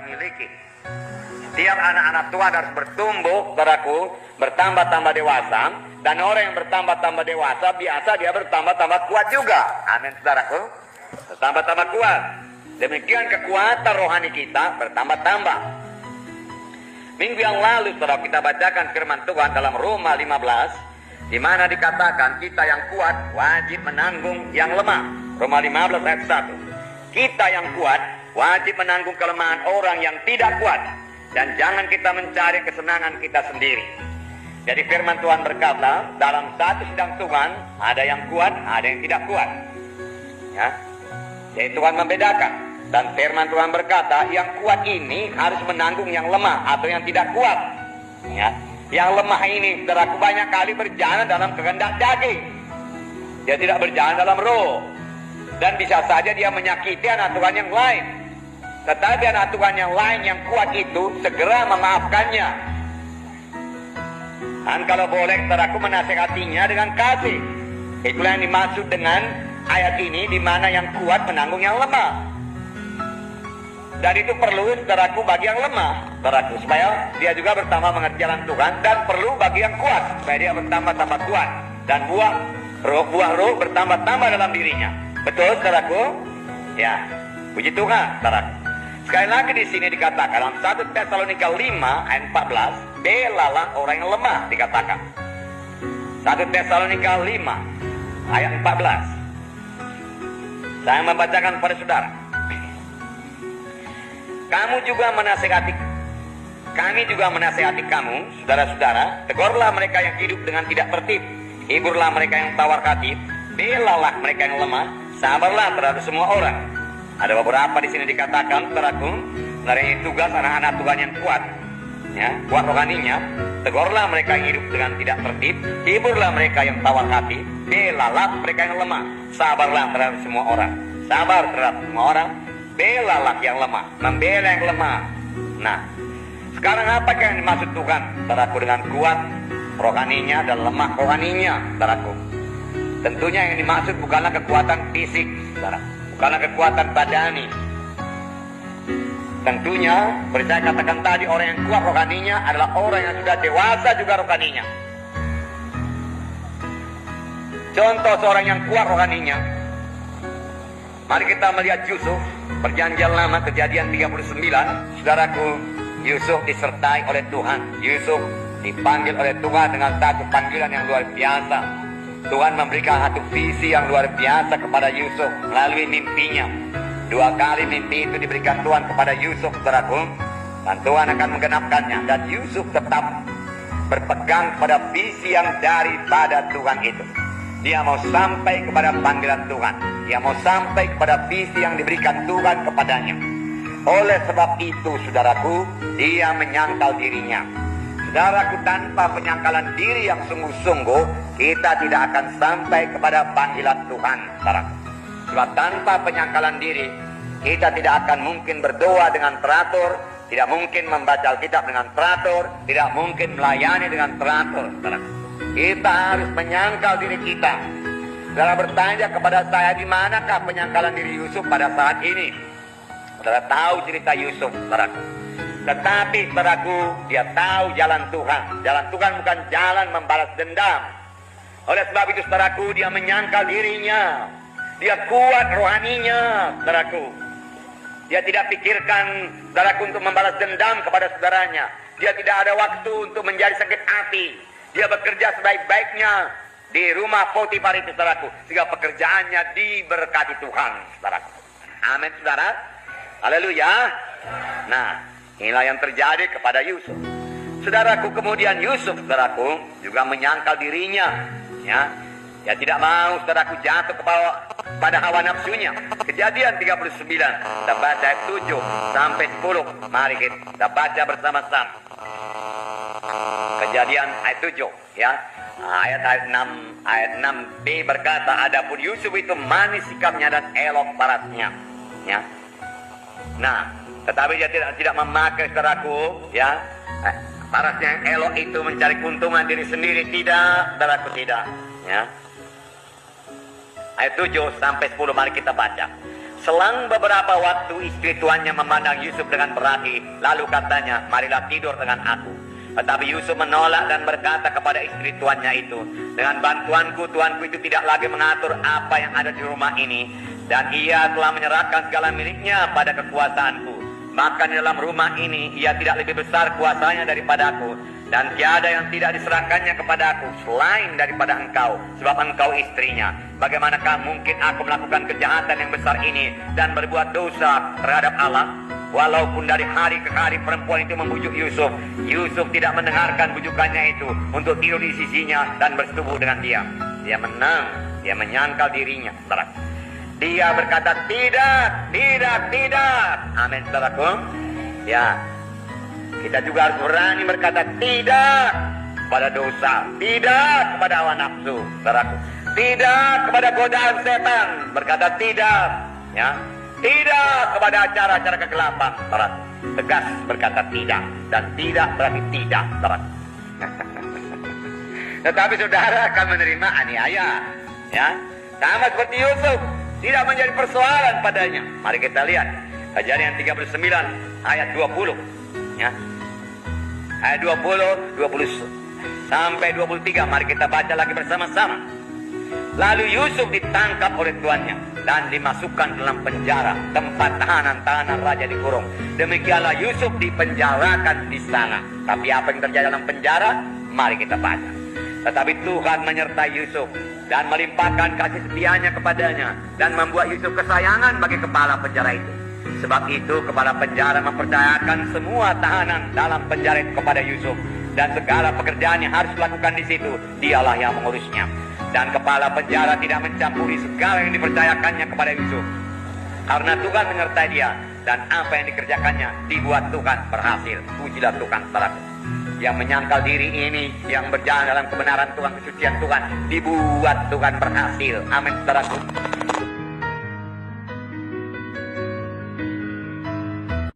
miliki. Setiap anak-anak Tuhan harus bertumbuh, saudaraku, bertambah-tambah dewasa. Dan orang yang bertambah-tambah dewasa, biasa dia bertambah-tambah kuat juga. Amin, saudaraku. Bertambah-tambah kuat. Demikian kekuatan rohani kita bertambah-tambah. Minggu yang lalu, saudara, kita bacakan firman Tuhan dalam Roma 15, di mana dikatakan kita yang kuat wajib menanggung yang lemah. Roma 15 ayat 1. Kita yang kuat wajib menanggung kelemahan orang yang tidak kuat. Dan jangan kita mencari kesenangan kita sendiri. Jadi firman Tuhan berkata, dalam satu sidang Tuhan, ada yang kuat, ada yang tidak kuat. Ya. Jadi Tuhan membedakan. Dan firman Tuhan berkata, yang kuat ini harus menanggung yang lemah atau yang tidak kuat. Ya. Yang lemah ini, saudaraku, banyak kali berjalan dalam kehendak daging. Dia tidak berjalan dalam roh. Dan bisa saja dia menyakiti anak Tuhan yang lain. Tetapi anak Tuhan yang lain yang kuat itu segera memaafkannya. Dan kalau boleh, saudaraku, menasihatinya dengan kasih. Itulah yang dimaksud dengan ayat ini, di mana yang kuat menanggung yang lemah. Dan itu perlu, saudaraku, bagi yang lemah, saudaraku, supaya dia juga bertambah mengerti jalan Tuhan. Dan perlu bagi yang kuat, supaya dia bertambah-tambah kuat. Dan buah roh bertambah-tambah dalam dirinya. Betul, saudaraku? Ya, puji Tuhan, saudaraku. Sekali lagi di sini dikatakan dalam 1 Tesalonika 5 ayat 14, belalah orang yang lemah, dikatakan. 1 Tesalonika 5 ayat 14. Saya membacakan pada saudara. Kami juga menasihati kamu, saudara-saudara, tegurlah mereka yang hidup dengan tidak tertib, hiburlah mereka yang tawar hati, belalah mereka yang lemah, sabarlah terhadap semua orang. Ada beberapa di sini dikatakan, saudaraku, dari tugas anak-anak Tuhan yang kuat, ya, kuat rohaninya. Tegurlah mereka yang hidup dengan tidak tertib, hiburlah mereka yang tawar hati, belalah mereka yang lemah, sabarlah terhadap semua orang. Sabar terhadap semua orang, belalah yang lemah, membela yang lemah. Nah, sekarang apakah yang dimaksud Tuhan, saudaraku, dengan kuat rohaninya dan lemah rohaninya, saudaraku? Tentunya yang dimaksud bukanlah kekuatan fisik, saudara. Bukanlah kekuatan badani. Tentunya, seperti saya katakan tadi, orang yang kuat rohaninya adalah orang yang sudah dewasa juga rohaninya. Contoh seorang yang kuat rohaninya, mari kita melihat Yusuf, perjanjian lama Kejadian 39, saudaraku. Yusuf disertai oleh Tuhan. Yusuf dipanggil oleh Tuhan dengan satu panggilan yang luar biasa. Tuhan memberikan satu visi yang luar biasa kepada Yusuf melalui mimpinya. 2 kali mimpi itu diberikan Tuhan kepada Yusuf, saudaraku, dan Tuhan akan menggenapkannya. Dan Yusuf tetap berpegang pada visi yang daripada Tuhan itu. Dia mau sampai kepada panggilan Tuhan. Dia mau sampai kepada visi yang diberikan Tuhan kepadanya. Oleh sebab itu, saudaraku, dia menyangkal dirinya. Saudaraku, tanpa penyangkalan diri yang sungguh-sungguh, kita tidak akan sampai kepada panggilan Tuhan, saudaraku. Sebab tanpa penyangkalan diri, kita tidak akan mungkin berdoa dengan teratur, tidak mungkin membaca Alkitab dengan teratur, tidak mungkin melayani dengan teratur, saudaraku. Kita harus menyangkal diri kita. Saudara bertanya kepada saya, di manakah penyangkalan diri Yusuf pada saat ini? Saudara tahu cerita Yusuf, saudaraku. Tetapi, saudaraku, dia tahu jalan Tuhan. Jalan Tuhan bukan jalan membalas dendam. Oleh sebab itu, saudaraku, dia menyangkal dirinya. Dia kuat rohaninya, saudaraku. Dia tidak pikirkan, saudaraku, untuk membalas dendam kepada saudaranya. Dia tidak ada waktu untuk menjadi sakit hati. Dia bekerja sebaik-baiknya di rumah Potifar itu, saudaraku, sehingga pekerjaannya diberkati Tuhan, saudaraku. Amin, saudara. Haleluya. Nah, inilah yang terjadi kepada Yusuf. Saudaraku, kemudian Yusuf, saudaraku, juga menyangkal dirinya, ya. Dia tidak mau, saudaraku, jatuh pada hawa nafsunya. Kejadian 39, kita baca ayat 7 sampai 10. Mari kita baca bersama-sama. Kejadian ayat 7, ya. Ayat 6b berkata, adapun Yusuf itu manis sikapnya dan elok parasnya, ya. Nah, tetapi dia tidak memakai, saudaraku, ya. Parasnya yang elok itu mencari keuntungan diri sendiri, tidak, saudaraku, tidak, ya. Ayat 7 sampai 10, mari kita baca. Selang beberapa waktu istri tuannya memandang Yusuf dengan perhati, lalu katanya, marilah tidur dengan aku. Tetapi Yusuf menolak dan berkata kepada istri tuannya itu, dengan bantuanku, tuanku itu tidak lagi mengatur apa yang ada di rumah ini, dan ia telah menyerahkan segala miliknya pada kekuasaanku. Maka di dalam rumah ini ia tidak lebih besar kuasanya daripadaku, dan tiada yang tidak diserahkannya kepadaku selain daripada engkau, sebab engkau istrinya. Bagaimanakah mungkin aku melakukan kejahatan yang besar ini dan berbuat dosa terhadap Allah? Walaupun dari hari ke hari perempuan itu membujuk Yusuf, Yusuf tidak mendengarkan bujukannya itu untuk tidur di sisinya dan bersetubuh dengan dia. Dia menang, dia menyangkal dirinya. Dia berkata, tidak, tidak, tidak. Amin, saudaraku. Ya, kita juga harus berani berkata tidak kepada dosa, tidak kepada hawa nafsu, saudaraku. Tidak kepada godaan setan, berkata tidak, ya. Tidak kepada acara-acara kegelapan, saudaraku. Tegas berkata tidak, dan tidak berarti tidak, saudaraku. Tetapi saudara akan menerima aniaya, ya. Sama seperti Yusuf, tidak menjadi persoalan padanya. Mari kita lihat Kejadian 39 ayat 20, ya. Ayat 20 sampai 23. Mari kita baca lagi bersama-sama. Lalu Yusuf ditangkap oleh tuannya dan dimasukkan dalam penjara, tempat tahanan raja dikurung. Demikianlah Yusuf dipenjarakan di sana. Tapi apa yang terjadi dalam penjara? Mari kita baca. Tetapi Tuhan menyertai Yusuf dan melimpahkan kasih setianya kepadanya, dan membuat Yusuf kesayangan bagi kepala penjara itu. Sebab itu kepala penjara mempercayakan semua tahanan dalam penjara itu kepada Yusuf, dan segala pekerjaan yang harus dilakukan di situ dialah yang mengurusnya. Dan kepala penjara tidak mencampuri segala yang dipercayakannya kepada Yusuf, karena Tuhan menyertai dia, dan apa yang dikerjakannya dibuat Tuhan berhasil. Pujilah Tuhan, saudaraku. Yang menyangkal diri ini, yang berjalan dalam kebenaran Tuhan, kesucian Tuhan, dibuat Tuhan berhasil. Amin, saudaraku.